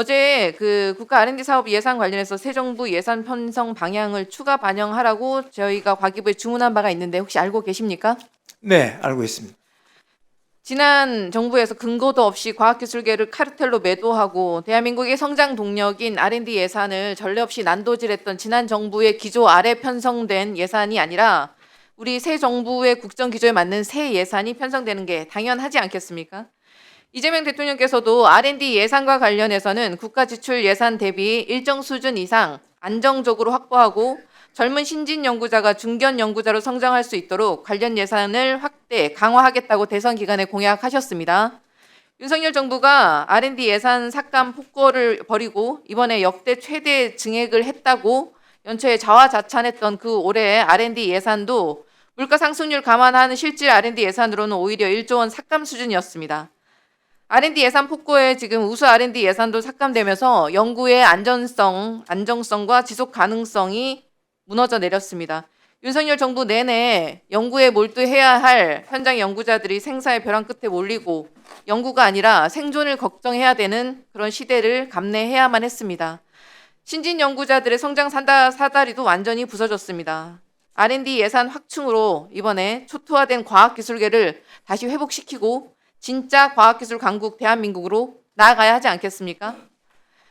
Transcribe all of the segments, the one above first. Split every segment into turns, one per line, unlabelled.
어제 그 국가 R&D 사업 예산 관련해서 새 정부 예산 편성 방향을 추가 반영하라고 저희가 과기부에 주문한 바가 있는데 혹시 알고 계십니까?
네, 알고 있습니다.
지난 정부에서 근거도 없이 과학기술계를 카르텔로 매도하고 대한민국의 성장 동력인 R&D 예산을 전례 없이 난도질했던 지난 정부의 기조 아래 편성된 예산이 아니라 우리 새 정부의 국정 기조에 맞는 새 예산이 편성되는 게 당연하지 않겠습니까? 이재명 대통령께서도 R&D 예산과 관련해서는 국가 지출 예산 대비 일정 수준 이상 안정적으로 확보하고 젊은 신진 연구자가 중견 연구자로 성장할 수 있도록 관련 예산을 확대, 강화하겠다고 대선 기간에 공약하셨습니다. 윤석열 정부가 R&D 예산 삭감 폭거를 벌이고 이번에 역대 최대 증액을 했다고 연초에 자화자찬했던 그 올해 R&D 예산도 물가 상승률 감안한 실질 R&D 예산으로는 오히려 1조 원 삭감 수준이었습니다. R&D 예산 폭거에 지금 우수 R&D 예산도 삭감되면서 연구의 안정성과 지속 가능성이 무너져 내렸습니다. 윤석열 정부 내내 연구에 몰두해야 할 현장 연구자들이 생사의 벼랑 끝에 몰리고 연구가 아니라 생존을 걱정해야 되는 그런 시대를 감내해야만 했습니다. 신진 연구자들의 성장 사다리도 완전히 부서졌습니다. R&D 예산 확충으로 이번에 초토화된 과학기술계를 다시 회복시키고 진짜 과학기술 강국 대한민국으로 나아가야 하지 않겠습니까?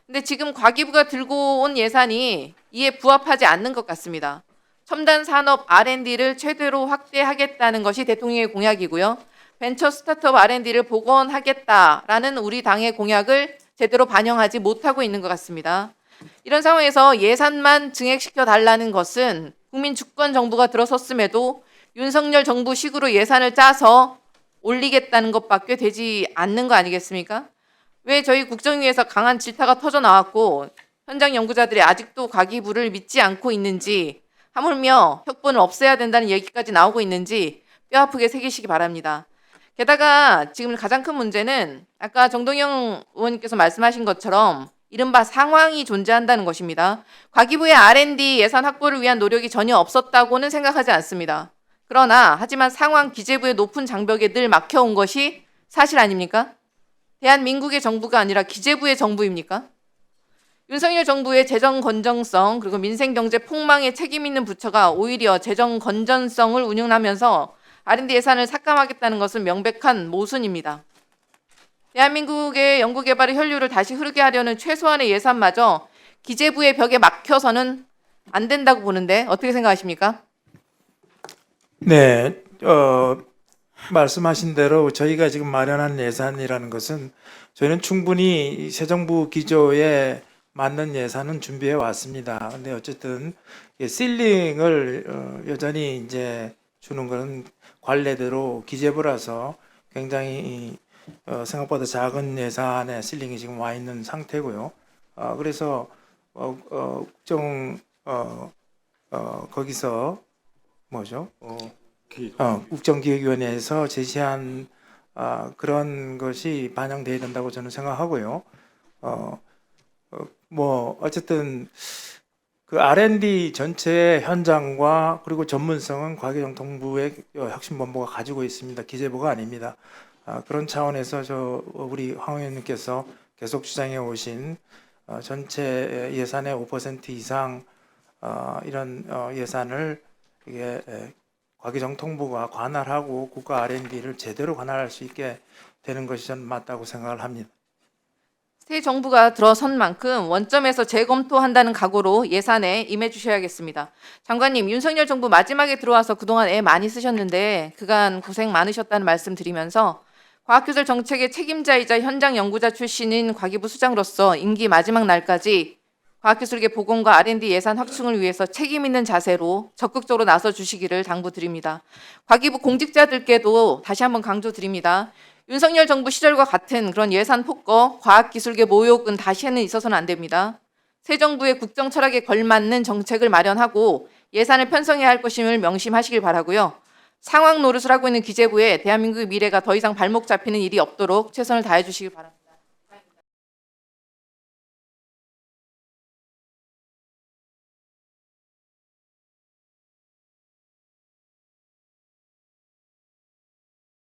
근데 지금 과기부가 들고 온 예산이 이에 부합하지 않는 것 같습니다. 첨단 산업 R&D를 최대로 확대하겠다는 것이 대통령의 공약이고요. 벤처 스타트업 R&D를 복원하겠다라는 우리 당의 공약을 제대로 반영하지 못하고 있는 것 같습니다. 이런 상황에서 예산만 증액시켜 달라는 것은 국민 주권 정부가 들어섰음에도 윤석열 정부 식으로 예산을 짜서 올리겠다는 것밖에 되지 않는 거 아니겠습니까? 왜 저희 국정위에서 강한 질타가 터져 나왔고 현장 연구자들이 아직도 과기부를 믿지 않고 있는지, 하물며 혁본을 없애야 된다는 얘기까지 나오고 있는지 뼈아프게 새기시기 바랍니다. 게다가 지금 가장 큰 문제는 아까 정동영 의원님께서 말씀하신 것처럼 이른바 상황이 존재한다는 것입니다. 과기부의 R&D 예산 확보를 위한 노력이 전혀 없었다고는 생각하지 않습니다. 하지만 상황 기재부의 높은 장벽에 늘 막혀온 것이 사실 아닙니까? 대한민국의 정부가 아니라 기재부의 정부입니까? 윤석열 정부의 재정 건전성 그리고 민생 경제 폭망에 책임 있는 부처가 오히려 재정 건전성을 운용하면서 R&D 예산을 삭감하겠다는 것은 명백한 모순입니다. 대한민국의 연구개발의 혈류를 다시 흐르게 하려는 최소한의 예산마저 기재부의 벽에 막혀서는 안 된다고 보는데 어떻게 생각하십니까?
네, 말씀하신 대로 저희가 지금 마련한 예산이라는 것은 저희는 충분히 새 정부 기조에 맞는 예산은 준비해 왔습니다. 근데 어쨌든 실링을 여전히 이제 주는 것은 관례대로 기재부라서 굉장히 생각보다 작은 예산의 실링이 지금 와 있는 상태고요. 그래서 거기서 뭐죠? 국정기획위원회에서 제시한 그런 것이 반영돼야 된다고 저는 생각하고요. 어쨌든 그 R&D 전체의 현장과 그리고 전문성은 과기정통부의 혁신본부가 가지고 있습니다. 기재부가 아닙니다. 그런 차원에서 우리 황 의원님께서 계속 주장해 오신 전체 예산의 5% 이상 이런 예산을 이게 과기정통부가 관할하고 국가 R&D를 제대로 관할할 수 있게 되는 것이 저는 맞다고 생각을 합니다.
새 정부가 들어선 만큼 원점에서 재검토한다는 각오로 예산에 임해주셔야겠습니다. 장관님, 윤석열 정부 마지막에 들어와서 그동안 애 많이 쓰셨는데 그간 고생 많으셨다는 말씀 드리면서 과학기술 정책의 책임자이자 현장 연구자 출신인 과기부 수장으로서 임기 마지막 날까지 과학기술계 복원과 R&D 예산 확충을 위해서 책임 있는 자세로 적극적으로 나서 주시기를 당부드립니다. 과기부 공직자들께도 다시 한번 강조드립니다. 윤석열 정부 시절과 같은 그런 예산 폭거, 과학기술계 모욕은 다시는 있어서는 안 됩니다. 새 정부의 국정 철학에 걸맞는 정책을 마련하고 예산을 편성해야 할 것임을 명심하시길 바라고요. 상황 노릇을 하고 있는 기재부에 대한민국의 미래가 더 이상 발목 잡히는 일이 없도록 최선을 다해 주시길 바랍니다.